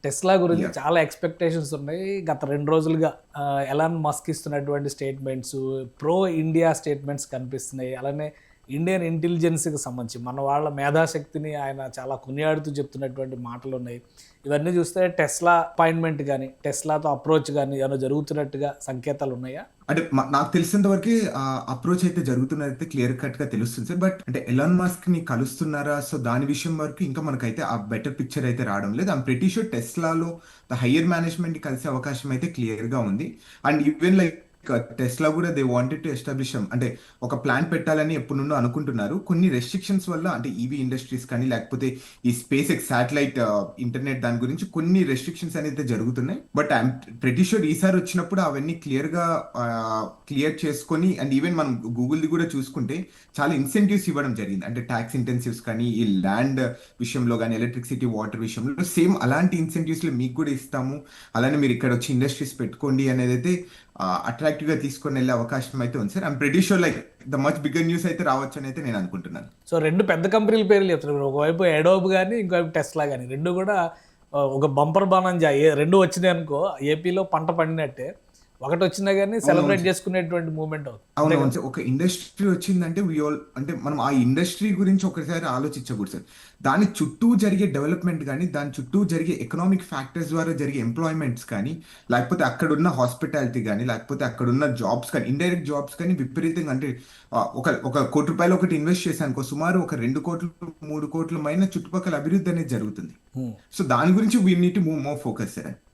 Tesla గురించి yeah! చాలా expectations ఉన్నాయి. గత 2 రోజులుగా ఎలాన్ మస్క్ ఇస్తున్నటువంటి స్టేట్మెంట్సు, ప్రో ఇండియా స్టేట్మెంట్స్ కనిపిస్తున్నాయి. అలానే ఇండియన్ ఇంటెలిజెన్స్‌కి సంబంధించి మన వాళ్ళ మేధాశక్తిని ఆయన చాలా కొనియాడుతూ చెప్తున్నటువంటి మాటలున్నాయి. ఇవన్నీ చూస్తే టెస్లా అపాయింట్‌మెంట్ గాని, టెస్లాతో అప్రోచ్ గాని ఏమైనా జరుగుతున్నట్టుగా సంకేతాలున్నాయా? అంటే నాకు తెలిసినంత వరకి అప్రోచ్ అయితే జరుగుతున్నదైతే క్లియర్ కట్‌గా తెలుస్తుంది సార్. బట్ అంటే ఎలాన్ మస్క్‌ని కలుస్తున్నారా? సో, దాని విషయం వరకు ఇంకా మనకైతే ఆ బెటర్ పిక్చర్ అయితే రావడం లేదు. ఐయామ్ ప్రిటీ ష్యూర్ టెస్లాలో ద హైయర్ మేనేజ్మెంట్‌ని కలిసే అవకాశం అయితే క్లియర్‌గా ఉంది. అండ్ ఈవెన్ లైక్ టెస్లా కూడా దే వాంటెడ్ టు ఎస్టాబ్లిష్ అంటే ఒక ప్లాంట్ పెట్టాలని ఎప్పటినుండో అనుకుంటున్నారు. కొన్ని రెస్ట్రిక్షన్స్ వల్ల అంటే ఈవీ ఇండస్ట్రీస్ కానీ లేకపోతే ఈ స్పేస్ ఎక్స్ శాటిలైట్ ఇంటర్నెట్ దాని గురించి కొన్ని రెస్ట్రిక్షన్స్ అనేది జరుగుతున్నాయి. బట్ ఐఎమ్ ప్రెటీ షూర్ ఈసారి వచ్చినప్పుడు అవన్నీ క్లియర్ చేసుకొని అండ్ ఈవెన్ మనం గూగుల్ది కూడా చూసుకుంటే చాలా ఇన్సెంటివ్స్ ఇవ్వడం జరిగింది. అంటే ట్యాక్స్ ఇంటెన్సివ్స్ కానీ ఈ ల్యాండ్ విషయంలో కానీ ఎలక్ట్రిసిటీ వాటర్ విషయంలో సేమ్ అలాంటి ఇన్సెంటివ్స్లో మీకు కూడా ఇస్తాము. అలానే మీరు ఇక్కడ వచ్చి ఇండస్ట్రీస్ పెట్టుకోండి అనేది అయితే అట్రాక్టివ్ గా తీసుకొని వెళ్ళే అవకాశం అయితే ఉంది sir. I'm pretty sure like the much bigger news అయితే రావచ్చు అని అయితే నేను అనుకుంటున్నాను. సో 2 పెద్ద కంపెనీల పేర్లు చెప్తున్నారు. ఒకవైపు అడోబ్ గాని, ఇంకోవైపు టెస్లా గాని. 2 కూడా ఒక బంపర్ బనంజా 2 వచ్చినాయనుకో ఏపీలో పంట పండినట్టే. ఒకటొచ్చినా గాని అవునవును సెలబ్రేట్ సార్. చేసుకునేటువంటి మూవ్‌మెంట్ అవుతుంది. అంతే అవునవును కదా? సార్. ఒక ఇండస్ట్రీ వచ్చిందంటే వి ఆల్ అంటే మనం ఆ ఇండస్ట్రీ గురించి ఒకసారి ఆలోచించకూడదు సార్. దాని చుట్టూ జరిగే డెవలప్‌మెంట్ గాని, దాని చుట్టూ జరిగే ఎకనామిక్ ఫ్యాక్టర్స్ ద్వారా జరిగే ఎంప్లాయ్‌మెంట్స్ కానీ, లేకపోతే అక్కడున్న హాస్పిటాలిటీ గాని, లేకపోతే అక్కడున్న జాబ్స్ కానీ, ఇండైరెక్ట్ జాబ్స్ కానీ విపరీతంగా అంటే ఒక రూ. 1,00,00,000 ఒకటి ఇన్వెస్ట్ చేశానుకో సుమారు ఒక 2,00,00,000, 3,00,00,000 చుట్టుపక్కల అభివృద్ధి అనేది జరుగుతుంది. హ్మ్. సో దాని గురించి we need to move more focus sir.